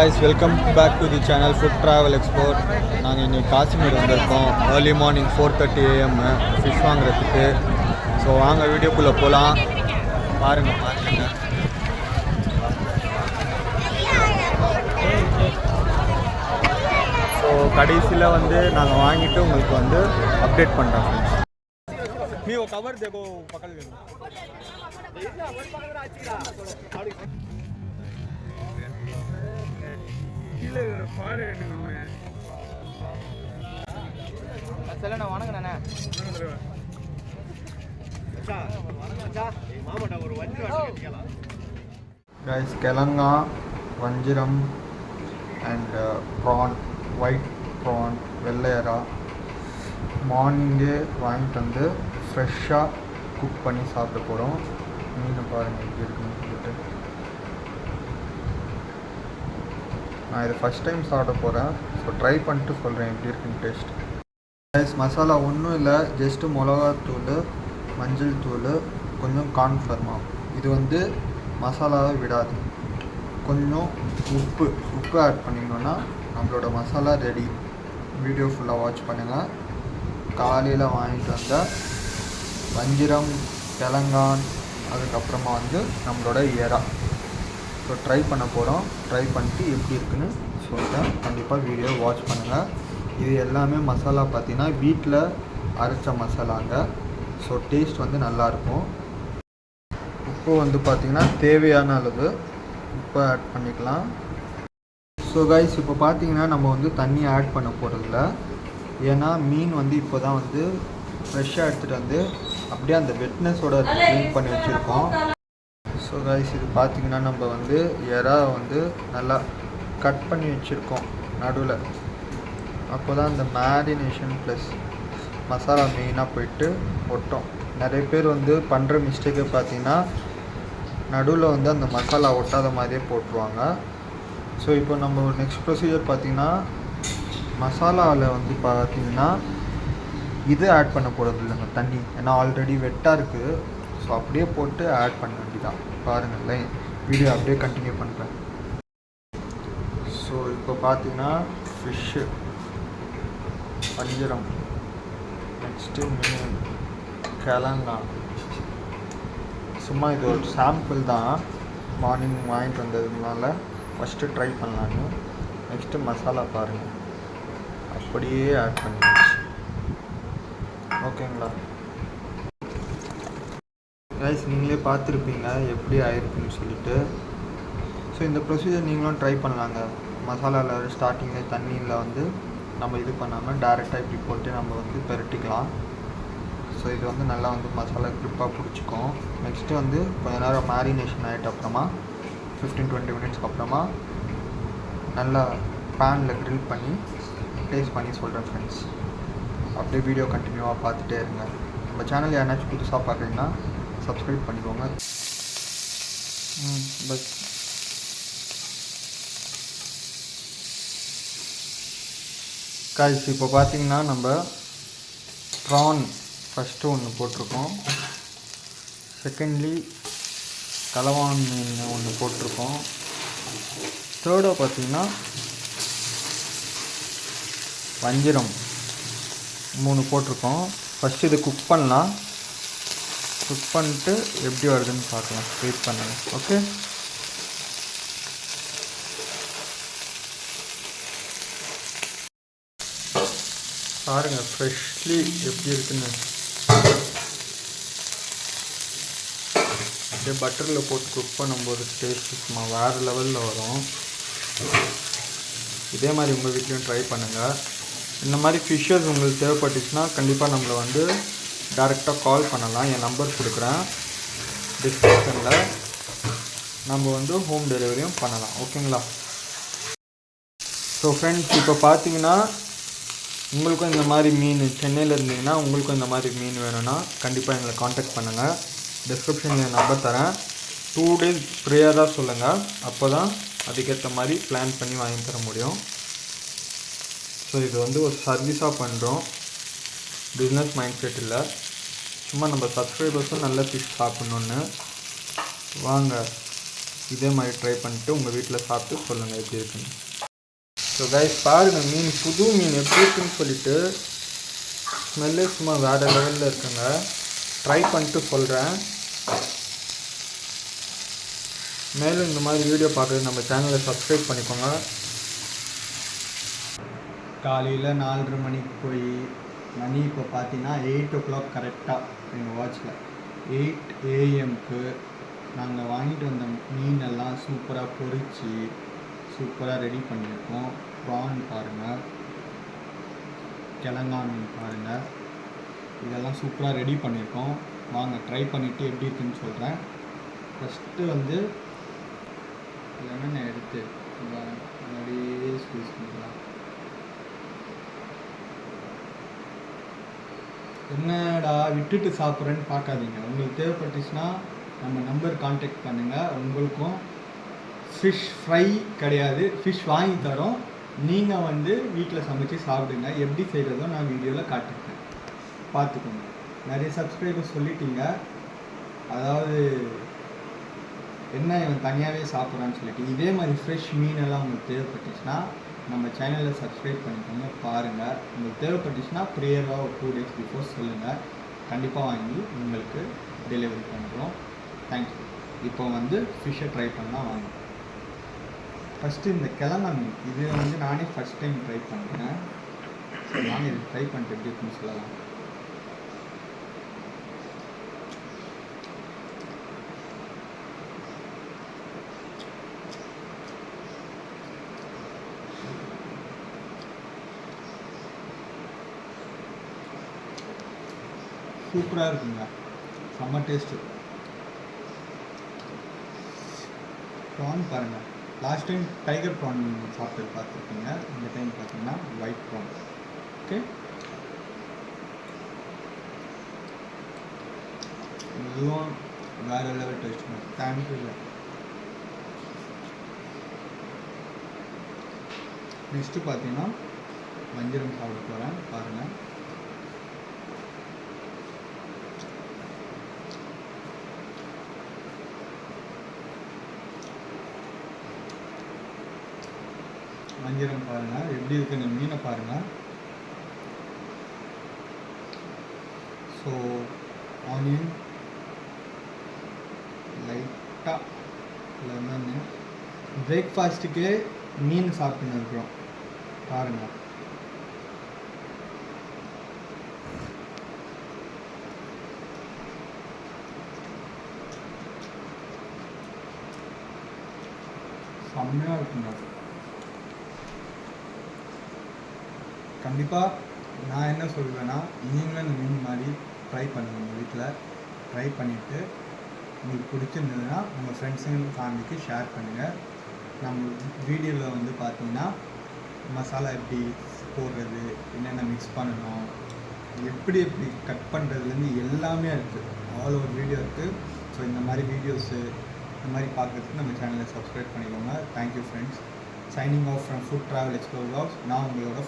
guys, welcome back to the channel Food Travel Export. நாங்கள் இன்னைக்கு காசிமேடு வந்திருக்கோம். ஏர்லி மார்னிங் 4:30 AM ஃபிஷ் வாங்குறதுக்கு. So வாங்க வீடியோக்குள்ளே போகலாம். பாருங்கள். ஸோ கடைசியில் வந்து நாங்கள் வாங்கிட்டு உங்களுக்கு வந்து அப்டேட் பண்ணுறோம் ஃப்ரெண்ட்ஸ். நீ கவர் देखो पकड़ ले கீழே பாரு சொல்லண்ணா வணக்கண்ணா guys, கிழங்கா வஞ்சிரம் அண்ட் ப்ரான், ஒயிட் ப்ரான், வெள்ளையரா மார்னிங்கே வாங்கிட்டு வந்து ஃப்ரெஷ்ஷாக குக் பண்ணி சாப்பிட போகிறோம். மீன் பாருங்கள் எப்படி இருக்குன்னு சொல்லிட்டு. நான் இது ஃபஸ்ட் டைம் சாப்பிட போகிறேன். ஸோ ட்ரை பண்ணிட்டு சொல்கிறேன் எப்படி இருக்குன்னு டேஸ்ட். ரைஸ் மசாலா ஒன்றும் இல்லை, ஜஸ்ட்டு மிளகாத்தூள், மஞ்சள் தூள், கொஞ்சம் கார்ன்ஃப்ளவர் மாவு. இது வந்து மசாலாவை விடாது. கொஞ்சம் உப்பு ஆட் பண்ணிக்கணுன்னா நம்மளோட மசாலா ரெடி. வீடியோ ஃபுல்லாக வாட்ச் பண்ணுங்கள். காலையில் வாங்கிட்டு வந்த வஞ்சிரம், கிழங்கான், அதுக்கப்புறமா வந்து நம்மளோட எறா. ஸோ ட்ரை பண்ண போகிறோம். ட்ரை பண்ணிட்டு எப்படி இருக்குன்னு சொல்லிட்டேன். கண்டிப்பாக வீடியோ வாட்ச் பண்ணுங்கள். இது எல்லாமே மசாலா பார்த்திங்கன்னா வீட்டில் அரைச்ச மசாலாங்க. ஸோ டேஸ்ட் வந்து நல்லாயிருக்கும். உப்பு வந்து பார்த்திங்கன்னா தேவையான அளவு உப்பு ஆட் பண்ணிக்கலாம். ஸோ கைஸ், இப்போ பார்த்திங்கன்னா நம்ம வந்து தண்ணி ஆட் பண்ண போகிறதில்ல. ஏன்னா மீன் வந்து இப்போ தான் வந்து ஃப்ரெஷ்ஷாக எடுத்துகிட்டு வந்து அப்படியே அந்த வெட்னஸோட க்ளீன் பண்ணி வச்சுருக்கோம். ஸோ கைஸ், இது பார்த்திங்கன்னா நம்ம வந்து எறா வந்து நல்லா கட் பண்ணி வச்சுருக்கோம் நடுவில். அப்போ தான் அந்த மேரினேஷன் ப்ளஸ் மசாலா மெயினாக போயிட்டு ஒட்டும். நிறைய பேர் வந்து பண்ணுற மிஸ்டேக்கை பார்த்திங்கன்னா நடுவில் வந்து அந்த மசாலா ஒட்டாத மாதிரியே போட்டுருவாங்க. ஸோ இப்போ நம்ம நெக்ஸ்ட் ப்ரொசீஜர் பார்த்திங்கன்னா மசாலாவில் வந்து பார்த்திங்கன்னா இது ஆட் பண்ண போகிறது இல்லைங்க, தண்ணி. ஏன்னா ஆல்ரெடி வெட்டாக இருக்குது. ஸோ அப்படியே போட்டு ஆட் பண்ண வேண்டியதான். பாருங்கள், வீடியோ அப்படியே கண்டினியூ பண்ணுறேன். ஸோ இப்போ பார்த்திங்கன்னா ஃபிஷ்ஷு, வஞ்சிரம், நெக்ஸ்ட்டு மீன், கிழங்கா. சும்மா இது ஒரு சாம்பிள் தான், மார்னிங் வாங்கிட்டு வந்ததுனால ஃபஸ்ட்டு ட்ரை பண்ணலான்னு. நெக்ஸ்ட்டு மசாலா பாருங்கள், அப்படியே ஆட் பண்ணிடுச்சு. ஓகேங்களா ரைஸ், நீங்களே பார்த்துருப்பீங்க எப்படி ஆயிருக்குன்னு சொல்லிட்டு. ஸோ இந்த ப்ரொசீஜர் நீங்களும் ட்ரை பண்ணலாங்க. மசாலாவில் ஸ்டார்டிங்கில் தண்ணியில் வந்து நம்ம இது பண்ணாமல் டேரெக்டாக இப்படி போட்டு நம்ம வந்து பெரட்டிக்கலாம். ஸோ இது வந்து நல்லா வந்து மசாலா க்ரிப்பாக பிடிச்சிக்கும். நெக்ஸ்ட்டு வந்து கொஞ்ச நேரம் மேரினேஷன் ஆகிட்ட அப்புறமா 15-20 மினிட்ஸ்க்கு அப்புறமா நல்லா பேனில் க்ரில் பண்ணி டேஸ்ட் பண்ணி சொல்கிறேன் ஃப்ரெண்ட்ஸ். அப்படியே வீடியோ கண்டினியூவாக பார்த்துட்டே இருங்க. நம்ம சேனல் யாராச்சும் புதுசாக பார்க்குறீங்கன்னா சப்ஸ்கிரைப் பண்ணிக்கோங்க. பஸ் காய்ச்சி இப்போ பார்த்திங்கன்னா நம்ம ப்ரான் ஃபஸ்ட்டு ஒன்று போட்டிருக்கோம். செகண்ட்லி கலவான் மீன் ஒன்று போட்டிருக்கோம். தேர்டாக பார்த்திங்கன்னா வஞ்சிரம் 3 போட்டிருக்கோம். ஃபஸ்ட்டு இது குக் பண்ணலாம். குக் பண்ணிட்டு எப்படி வருதுன்னு பார்க்கலாம். வெயிட் பண்ணுங்கள். ஓகே, பாருங்கள் ஃப்ரெஷ்லி எப்படி இருக்குன்னு. அப்படியே பட்டரில் போட்டு குக் பண்ணும்போது டேஸ்ட்டு சும்மா வேறு லெவலில் வரும். இதே மாதிரி உங்கள் வீட்லேயும் ட்ரை பண்ணுங்கள். இந்த மாதிரி ஃபிஷ்ஷஸ் உங்களுக்கு தேவைப்பட்டுச்சுன்னா கண்டிப்பாக நம்மளை வந்து டைரெக்டாக கால் பண்ணலாம். என் நம்பர் கொடுக்குறேன் டிஸ்கிரிப்ஷனில். நம்ம வந்து ஹோம் டெலிவரியும் பண்ணலாம். ஓகேங்களா? ஸோ ஃப்ரெண்ட்ஸ், இப்போ பார்த்தீங்கன்னா உங்களுக்கும் இந்த மாதிரி மீன் சென்னையில் இருந்தீங்கன்னா உங்களுக்கும் இந்த மாதிரி மீன் வேணும்னா கண்டிப்பாக எங்களை காண்டாக்ட் பண்ணுங்கள். டிஸ்கிரிப்ஷனில் என் நம்பர் தரேன். 2 days ப்ரேயராக சொல்லுங்கள். அப்போ தான் அதுக்கேற்ற மாதிரி பிளான் பண்ணி வாங்கி தர முடியும். ஸோ இது வந்து ஒரு சர்வீஸாக பண்ணுறோம், பிஸ்னஸ் மைண்ட் செட் இல்லை. சும்மா நம்ம சப்ஸ்கிரைபர்ஸும் நல்ல ஃபிஷ் சாப்பிட்ணுன்னு வாங்க இதே மாதிரி ட்ரை பண்ணிட்டு உங்கள் வீட்டில் சாப்பிட்டு சொல்லுங்கள் எப்படி இருக்குன்னு. ஸோ கைஸ் பாருங்கள், மீன் புது மீன் எப்படி இருக்குன்னு சொல்லிட்டு ஸ்மெல்லே சும்மா வேறு லெவலில் இருக்குங்க. ட்ரை பண்ணிட்டு சொல்கிறேன். மேலும் இந்த மாதிரி வீடியோ பார்க்குறது நம்ம சேனலை சப்ஸ்கிரைப் பண்ணிக்கோங்க. காலையில் 4:30 மணிக்கு போய் மணி இப்போ பார்த்தீங்கன்னா 8 o'clock கரெக்டாக எங்கள் வாட்சில் 8 AM நாங்கள் வாங்கிட்டு வந்த மீனெல்லாம் சூப்பராக பொரித்து சூப்பராக ரெடி பண்ணியிருக்கோம். ப்ரான் பாருங்கள், கிழங்கா மீன் பாருங்கள், இதெல்லாம் சூப்பராக ரெடி பண்ணியிருக்கோம். வாங்க ட்ரை பண்ணிவிட்டு எப்படி இருக்குன்னு சொல்கிறேன். ஃபஸ்ட்டு வந்து லெமனை எடுத்து அப்படியே ஸ்குவீஸ் பண்ணிக்கலாம். என்னடா விட்டுட்டு சாப்பிட்றேன்னு பார்க்காதீங்க. உங்களுக்கு தேவைப்பட்டுச்சுன்னா நம்ம நம்பர் கான்டாக்ட் பண்ணுங்கள். உங்களுக்கும் ஃபிஷ் ஃப்ரை கிடையாது, ஃபிஷ் வாங்கி தரோம். நீங்கள் வந்து வீட்டில் சமைச்சு சாப்பிடுங்க. எப்படி செய்கிறதோ நான் வீடியோவில் காட்டிருக்கேன், பார்த்துக்கோங்க. நிறைய சப்ஸ்கிரைபர்ஸ் சொல்லிட்டீங்க, அதாவது என்ன இவன் தனியாகவே சாப்பிட்றான்னு சொல்லிட்டு. இதே மாதிரி ஃப்ரெஷ் மீனெல்லாம் உங்களுக்கு தேவைப்பட்டுச்சுன்னா நம்ம சேனலில் சப்ஸ்கிரைப் பண்ணிக்கோங்க, பாருங்கள். உங்களுக்கு தேவைப்பட்டுச்சுன்னா ப்ரேயராக ஒரு 2 days பிஃபோர் சொல்லுங்கள், கண்டிப்பாக வாங்கி உங்களுக்கு டெலிவரி பண்ணுறோம். தேங்க்யூ. இப்போ வந்து ஃபிஷ்ஷை ட்ரை பண்ணலாம் வாங்க. ஃபஸ்ட்டு இந்த கிழங்கா மீன் இது வந்து நானே ஃபஸ்ட் டைம் ட்ரை பண்ணுறேன். ஸோ நாங்கள் இது ட்ரை பண்ணிட்டு எப்படி இருக்குன்னு சொல்லலாம். சூப்பராக இருக்குங்க, செம்ம டேஸ்ட்டு. ப்ரான் பாருங்கள், லாஸ்ட் டைம் டைகர் ப்ரான் சாப்பிட்டு பார்த்துருக்கீங்க, இந்த டைம் பார்த்தீங்கன்னா ஒயிட் ப்ரான். ஓகே, இதுவும் வேறு லெவல் டேஸ்ட். தேங்க்யூ. நெக்ஸ்ட்டு பார்த்தீங்கன்னா வஞ்சரம் சாப்பிட போகிறேன், பாருங்கள். வஞ்சரம் பாருங்கள் எப்படி இருக்குன்னு, மீனை பாருங்கள். ஸோ ஆனியன் லைட்டாக லெமன்னு. பிரேக்ஃபாஸ்ட்டுக்கே மீன் சாப்பிட்டுன்னு இருக்கிறோம் பாருங்கள். செம்மையாக இருக்குங்க. கண்டிப்பாக நான் என்ன சொல்வேன்னா, நீங்களும் இந்த மீன் மாதிரி ட்ரை பண்ணுங்கள். உங்கள் வீட்டில் ட்ரை பண்ணிவிட்டு உங்களுக்கு பிடிச்சிருந்ததுன்னா உங்கள் ஃப்ரெண்ட்ஸுங்க ஃபேமிலிக்கு ஷேர் பண்ணுங்கள். நம்ம வீடியோவில் வந்து பார்த்தீங்கன்னா மசாலா எப்படி போடுறது, என்னென்ன மிக்ஸ் பண்ணணும், எப்படி எப்படி கட் பண்ணுறதுலேருந்து எல்லாமே இருக்குது, ஆல் ஓவர் வீடியோ இருக்குது. ஸோ இந்த மாதிரி வீடியோஸு இந்த மாதிரி பார்க்குறதுக்கு நம்ம சேனலை சப்ஸ்கிரைப் பண்ணிக்கோங்க. Thank you friends. Signing off from food travel explore vlogs. நான் உங்களோட